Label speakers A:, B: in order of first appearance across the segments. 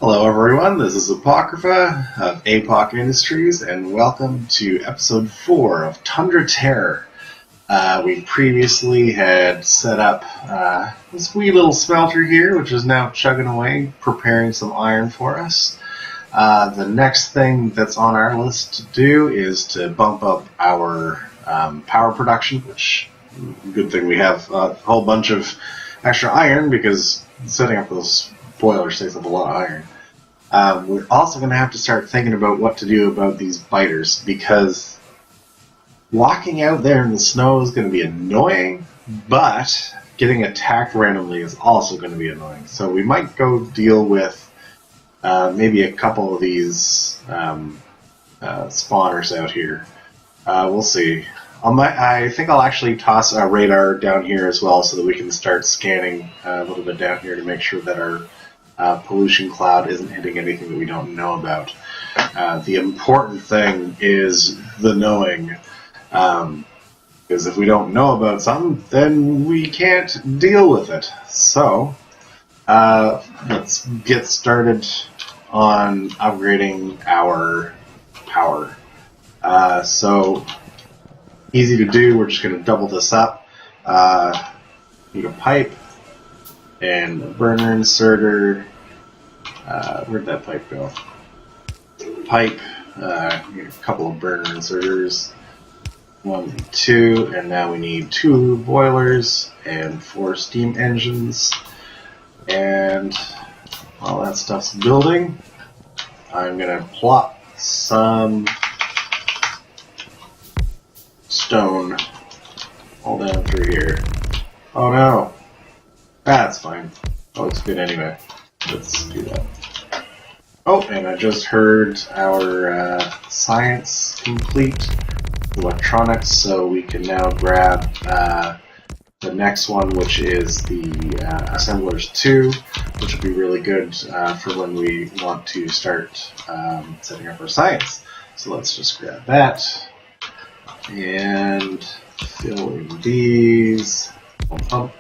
A: Hello everyone, this is Apocrypha of APOC Industries, and welcome to episode 4 of Tundra Terror. We previously had set up this wee little smelter here, which is now chugging away, preparing some iron for us. The next thing that's on our list to do is to bump up our power production, which, good thing we have a whole bunch of extra iron, because setting up those boilers takes up a lot of iron. We're also going to have to start thinking about what to do about these biters, because walking out there in the snow is going to be annoying, but getting attacked randomly is also going to be annoying. So we might go deal with maybe a couple of these spawners out here. We'll see. I think I'll actually toss a radar down here as well, so that we can start scanning a little bit down here to make sure that our pollution cloud isn't hitting anything that we don't know about. The important thing is the knowing, because if we don't know about something, then we can't deal with it. So, let's get started on upgrading our power. So, easy to do, we're just going to double this up. Need a pipe and a burner inserter. Where'd that pipe go? Pipe, a couple of burner inserters, 1 and 2, and now we need 2 boilers and 4 steam engines. And while that stuff's building, I'm gonna plop some stone all down through here. Oh no! That's fine. That looks good anyway. Let's do that. Oh, and I just heard our science complete electronics, so we can now grab the next one, which is the assemblers 2, which will be really good for when we want to start setting up our science. So let's just grab that and fill in these. Pump.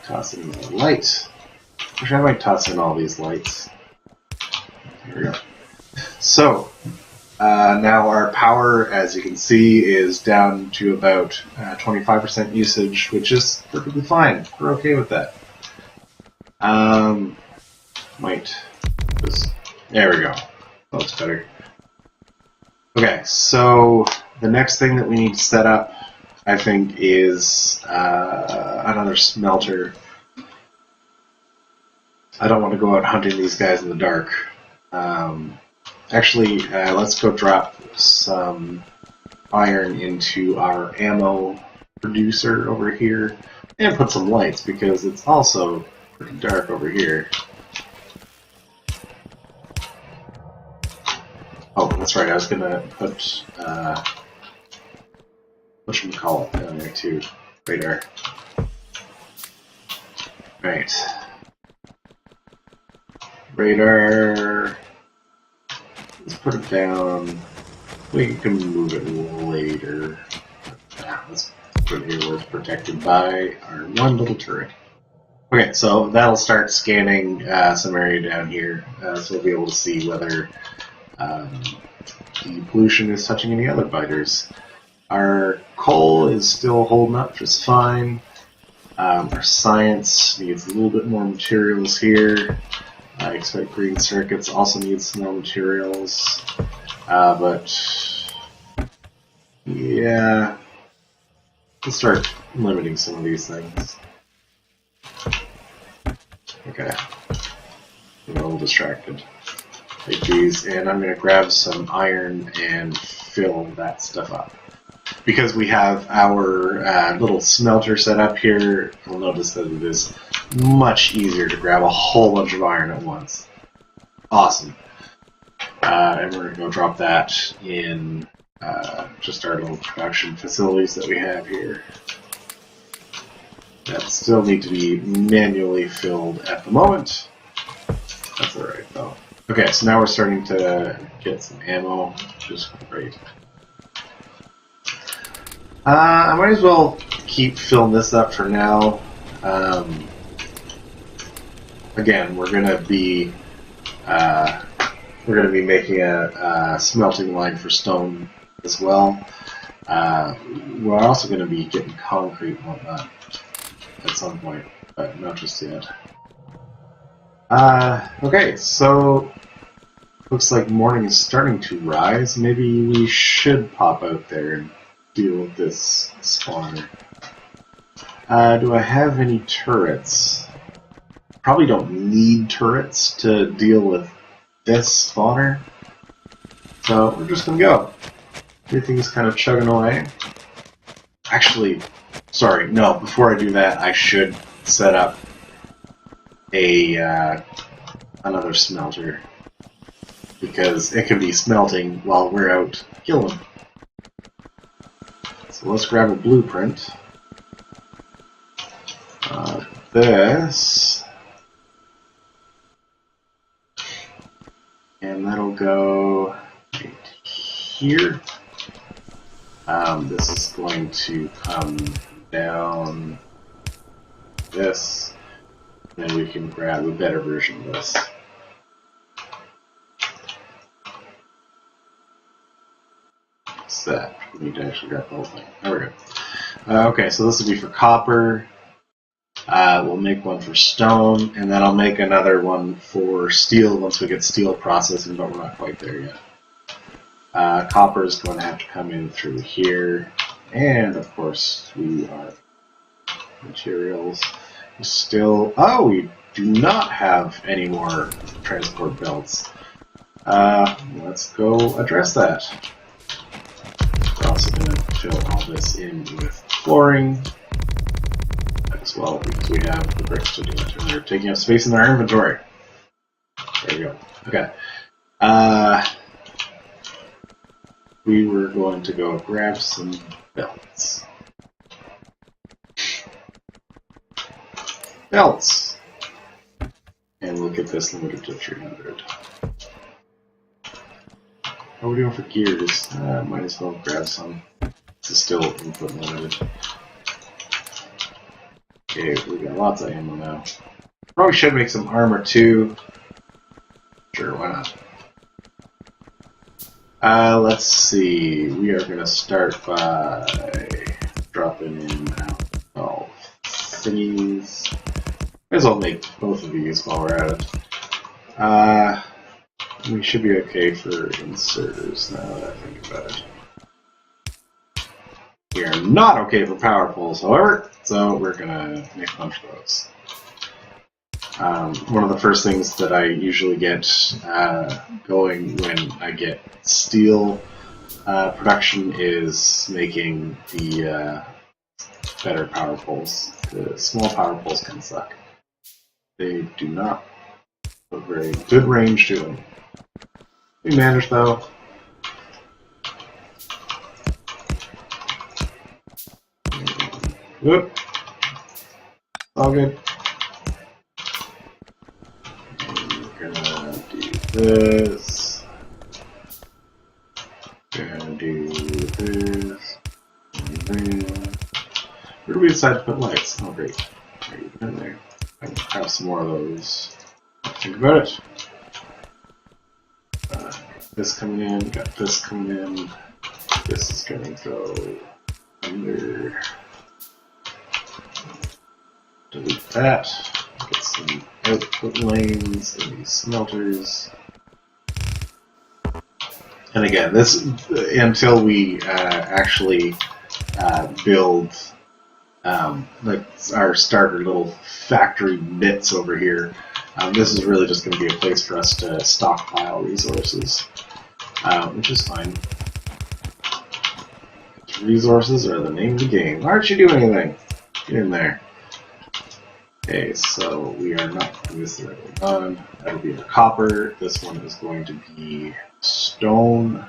A: Toss in the light. Actually, I might toss in all these lights. Here we go. So, now our power, as you can see, is down to about 25% usage, which is perfectly fine. We're okay with that. There we go. That looks better. Okay, so the next thing that we need to set up, I think, is another smelter. I don't want to go out hunting these guys in the dark. Actually, let's go drop some iron into our ammo producer over here and put some lights, because it's also pretty dark over here. Oh, that's right, I was going to put whatchamacallit down there too. Radar. Right. Radar. Let's put it down. We can move it later. Let's put it here where it's protected by our one little turret. Okay, so that'll start scanning some area down here, so we'll be able to see whether the pollution is touching any other biters. Our coal is still holding up just fine. Our science needs a little bit more materials here. I expect green circuits also needs some more materials. But yeah, let's start limiting some of these things. Okay, I'm a little distracted. Like these, and I'm going to grab some iron and fill that stuff up. Because we have our little smelter set up here, you'll notice that it is much easier to grab a whole bunch of iron at once. Awesome. And we're going to go drop that in just our little production facilities that we have here. That still need to be manually filled at the moment. That's alright though. Okay, so now we're starting to get some ammo, which is great. I might as well keep filling this up for now. again, we're gonna be making a smelting line for stone as well. We're also going to be getting concrete and whatnot at some point, but not just yet. Okay, so looks like morning is starting to rise. Maybe we should pop out there and deal with this spawner. Do I have any turrets? Probably don't need turrets to deal with this spawner, so we're just gonna go. Everything's kind of chugging away. Actually, sorry, no, before I do that, I should set up a another smelter, because it can be smelting while we're out killing. So let's grab a blueprint. This, and that'll go right here. This is going to come down this, and then we can grab a better version of this. What's that? We need to actually grab the whole thing. There we go. Okay, so this will be for copper. We'll make one for stone, and then I'll make another one for steel once we get steel processing, but we're not quite there yet. Copper is going to have to come in through here, and of course we are materials. Still, oh, we do not have any more transport belts. Let's go address that. We're also going to fill all this in with flooring as well, because we have the bricks to do it, and they're taking up space in our inventory. There we go. Okay. We were going to go grab some belts. Belts! And we'll get this limited to 300. How are we doing for gears? Might as well grab some. This is still input limited. Okay, we got lots of ammo now. Probably should make some armor too. Sure, why not? Let's see. We are going to start by dropping in all thingies. Might as well make both of these while we're at it. We should be okay for inserters now that I think about it. We are not okay for power poles, however, so we're going to make a bunch of those. One of the first things that I usually get going when I get steel production is making the better power poles. The small power poles can suck. They do not have a very good range to them. We manage though. Whoop. All good. This. Gonna do this. Where do we decide to put lights? Oh, great. Right in there. I can have some more of those. Think about it. This coming in, got this coming in. This is gonna go under. Delete that. Get some output lanes and these smelters. And again, this until we actually build like our starter little factory bits over here. This is really just going to be a place for us to stockpile resources, which is fine. Resources are the name of the game. Why aren't you doing anything? Get in there. Okay, so we are not putting this the right way on. That'll be our copper. This one is going to be stone.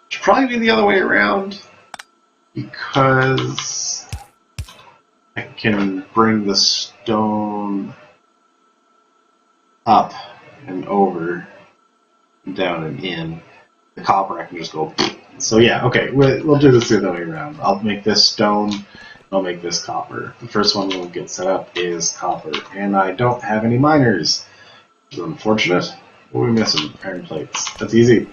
A: Should probably be the other way around, because I can bring the stone up and over, and down and in. The copper I can just go. So yeah, okay, we'll do this the other way around. I'll make this stone, I'll make this copper. The first one we'll get set up is copper, and I don't have any miners. Which is unfortunate. What are we missing? Iron plates. That's easy.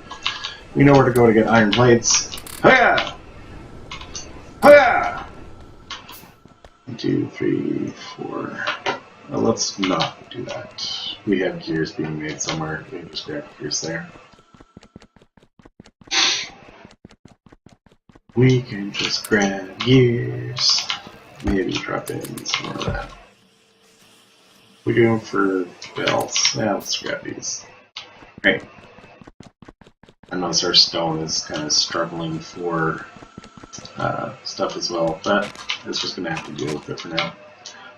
A: We know where to go to get iron plates. Hiya! Hiya! 1, 2, 3, 4. Well, let's not do that. We have gears being made somewhere. We can just grab gears there. We can just grab gears. Maybe drop in some more of that. We go for belts. Yeah, let's grab these. Great. I notice our stone is kind of struggling for stuff as well, but it's just going to have to deal with it for now.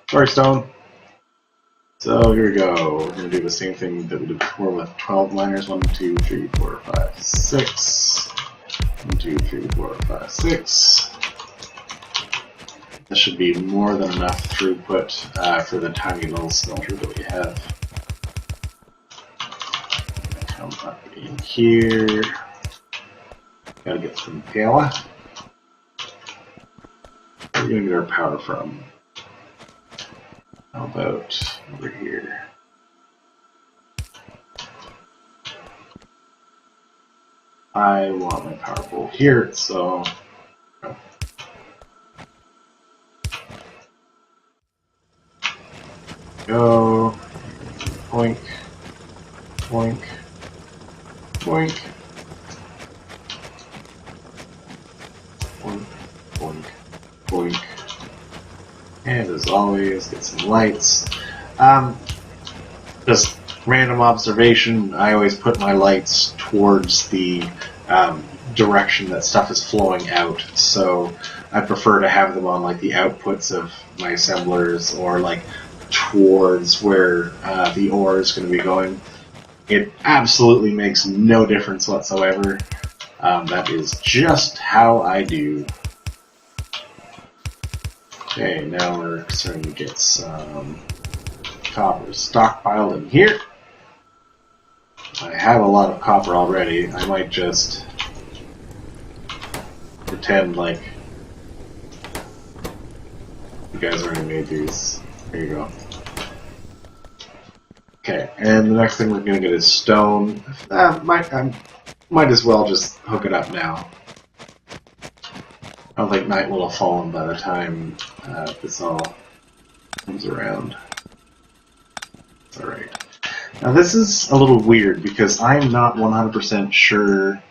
A: Sorry, stone. So here we go. We're going to do the same thing that we did before with 12 miners. 1, 2, 3, 4, 5, 6. 1, 2, 3, 4, 5, 6. This should be more than enough throughput for the tiny little smelter that we have. Come up in here. Gotta get some power. Where are we gonna get our power from? How about over here? I want my power pole here, so go boink, boink, boink, boink, boink, boink. And as always, get some lights. Just random observation, I always put my lights towards the direction that stuff is flowing out, so I prefer to have them on like the outputs of my assemblers or like towards where the ore is going to be going. It absolutely makes no difference whatsoever. That is just how I do. Okay, now we're starting to get some copper stockpiled in here. I have a lot of copper already. I might just pretend like you guys already made these. There you go. Okay, and the next thing we're going to get is stone. I might as well just hook it up now. I don't think night will have fallen by the time this all comes around. It's alright. Now this is a little weird because I'm not 100% sure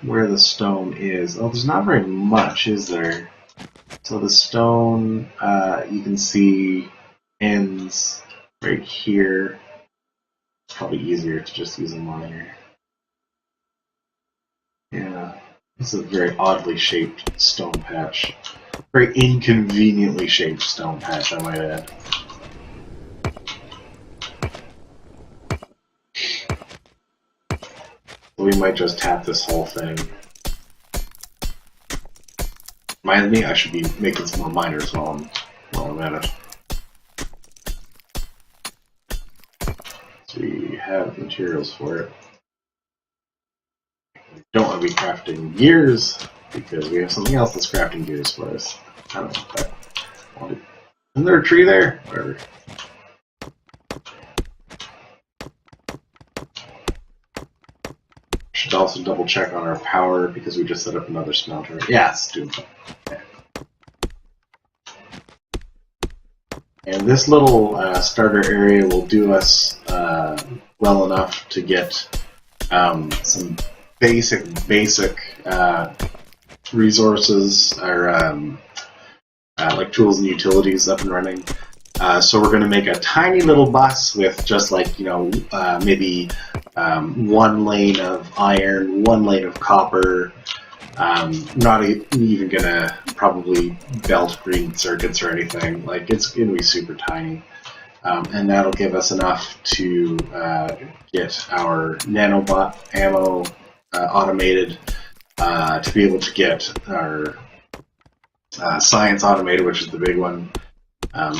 A: where the stone is. Oh, there's not very much, is there? So the stone, you can see, ends right here. It's probably easier to just use a miner. Yeah, this is a very oddly shaped stone patch. Very inconveniently shaped stone patch, I might add. So we might just tap this whole thing. Reminds me, I should be making some more miners while I'm at it. So we have materials for it. We don't want to be crafting gears because we have something else that's crafting gears for us. I don't know what that wanted. Isn't there a tree there? Whatever. Should also double check on our power because we just set up another smelter. Yeah, it's doing fine. Okay. And this little starter area will do us well enough to get some basic resources or like tools and utilities up and running. So we're going to make a tiny little bus with just like, maybe 1 lane of iron, 1 lane of copper. Not even going to probably belt green circuits or anything. Like, it's going to be super tiny. And that'll give us enough to get our nanobot ammo automated, to be able to get our science automated, which is the big one,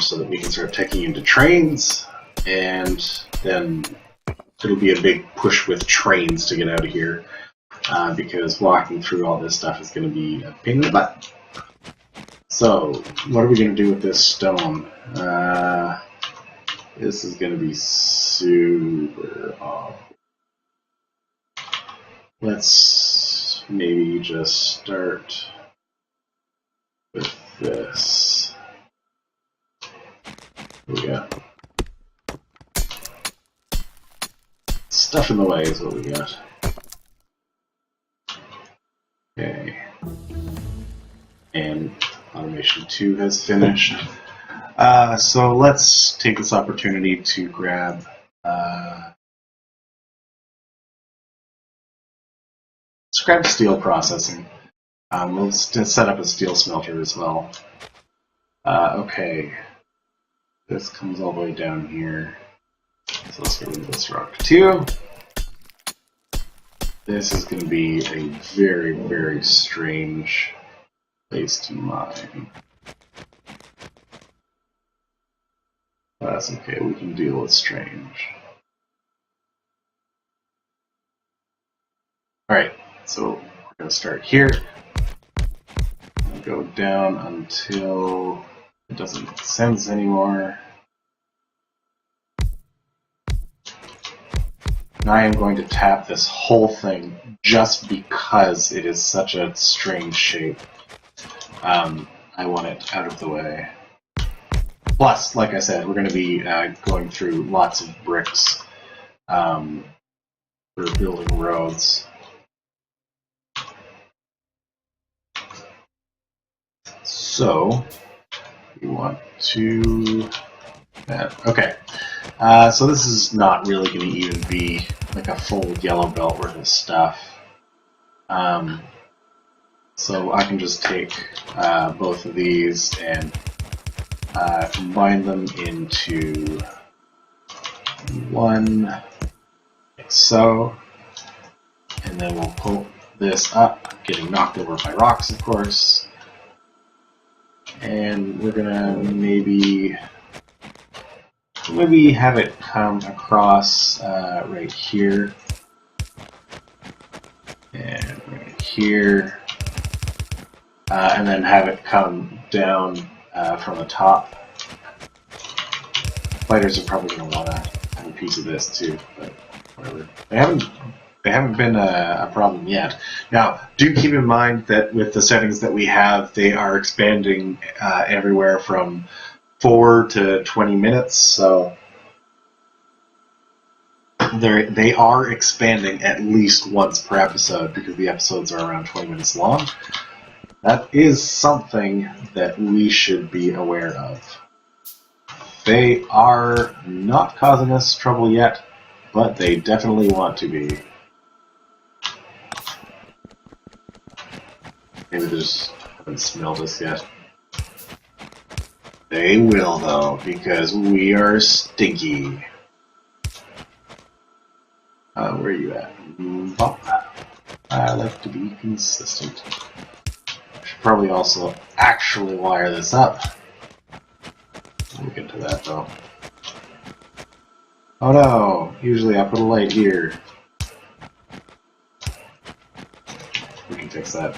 A: so that we can start taking into trains, and then it'll be a big push with trains to get out of here, because walking through all this stuff is going to be a pain in the butt. So, what are we going to do with this stone? This is going to be super awkward. Let's maybe just start with this. Here we go. Stuff in the way is what we got. Okay. And automation 2 has finished. So let's take this opportunity to grab steel processing. We'll set up a steel smelter as well. Okay, this comes all the way down here. So let's get rid of this rock too. This is going to be a very, very strange place to mine. That's okay, we can deal with strange. Alright, so we're going to start here. Go down until it doesn't make sense anymore. And I am going to tap this whole thing just because it is such a strange shape. I want it out of the way. Plus, like I said, we're going to be going through lots of bricks for building roads. So, we want to... okay, so this is not really going to even be like a full yellow belt worth of stuff. So I can just take both of these and combine them into one, like so, and then we'll pull this up, getting knocked over by rocks, of course. And we're gonna maybe have it come across right here and right here, and then have it come down from the top. Spiders are probably gonna want to have a piece of this too, but whatever. They haven't been a problem yet. Now, do keep in mind that with the settings that we have, they are expanding everywhere from 4 to 20 minutes, so they are expanding at least once per episode because the episodes are around 20 minutes long. That is something that we should be aware of. They are not causing us trouble yet, but they definitely want to be. Maybe they just haven't smelled us yet. They will, though, because we are stinky. Where are you at? I like to be consistent. I should probably also actually wire this up. We'll get to that, though. Oh no! Usually I put a light here. We can fix that.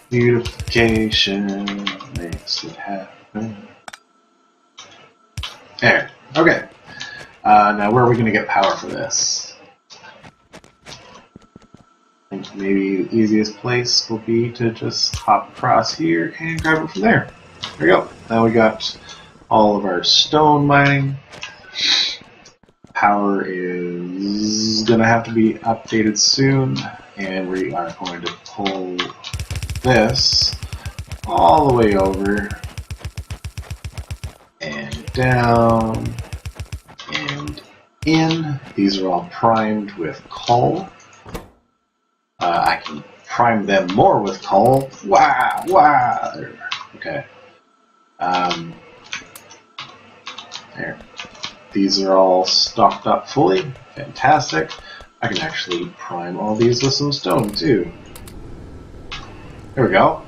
A: Beautification makes it happen. There. Okay. Now where are we going to get power for this? I think maybe the easiest place will be to just hop across here and grab it from there. There we go. Now we got all of our stone mining. Power is going to have to be updated soon, and we are going to pull this all the way over and down and in. These are all primed with coal. I can prime them more with coal. Wow, wow. Okay. There. These are all stocked up fully. Fantastic. I can actually prime all these with some stone too. There we go.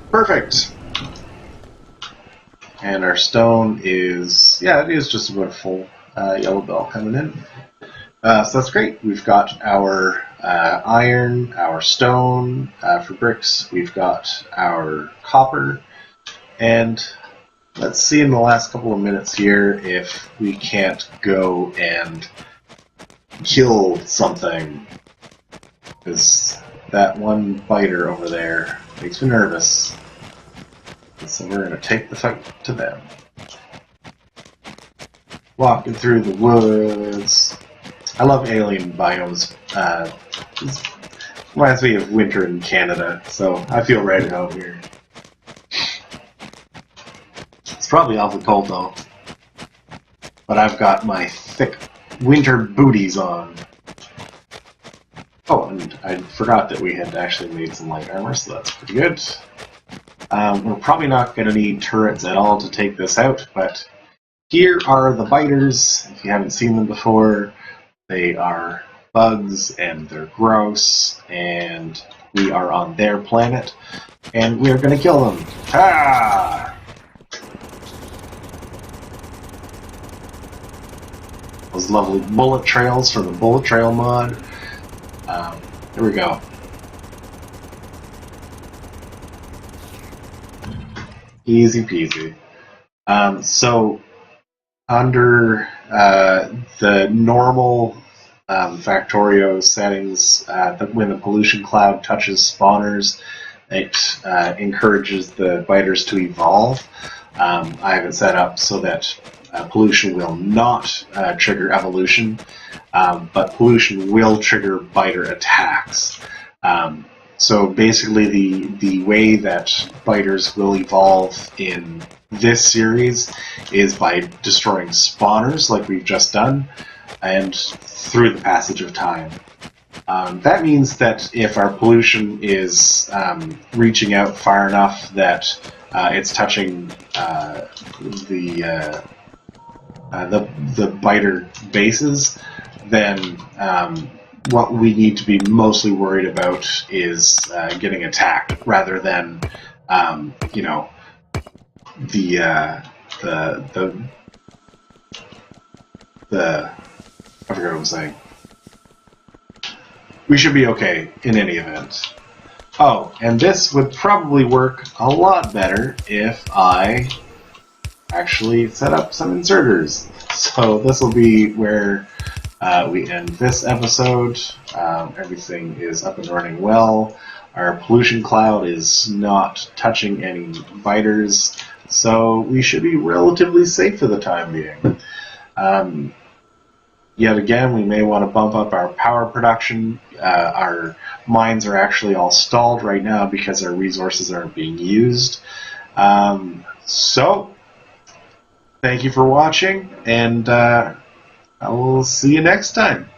A: Perfect. And our stone is, yeah, it is just about a full yellow belt coming in. So that's great. We've got our iron, our stone for bricks. We've got our copper. And let's see in the last couple of minutes here if we can't go and kill something. Because that one biter over there makes me nervous. So we're going to take the fight to them. Walking through the woods. I love alien biomes. It reminds me of winter in Canada, so I feel right at home here. It's probably awfully cold though. But I've got my thick winter booties on. Oh, and I forgot that we had actually made some light armor, so that's pretty good. We're probably not going to need turrets at all to take this out, but here are the biters. If you haven't seen them before, they are bugs and they're gross, and we are on their planet, and we are going to kill them. Ah! Those lovely bullet trails from the bullet trail mod. Here we go. Easy peasy. So under the normal Factorio settings, when the pollution cloud touches spawners, it encourages the biters to evolve. I have it set up so that pollution will not trigger evolution, but pollution will trigger biter attacks. So basically the way that biters will evolve in this series is by destroying spawners like we've just done, and through the passage of time. That means that if our pollution is reaching out far enough that it's touching the biter bases, then what we need to be mostly worried about is getting attacked, rather than you know, the I forgot what I'm saying. We should be okay in any event. Oh, and this would probably work a lot better if I actually set up some inserters. So this will be where we end this episode. Everything is up and running well. Our pollution cloud is not touching any biters, so we should be relatively safe for the time being. Yet again, we may want to bump up our power production. Our mines are actually all stalled right now because our resources aren't being used. So, thank you for watching, and I will see you next time.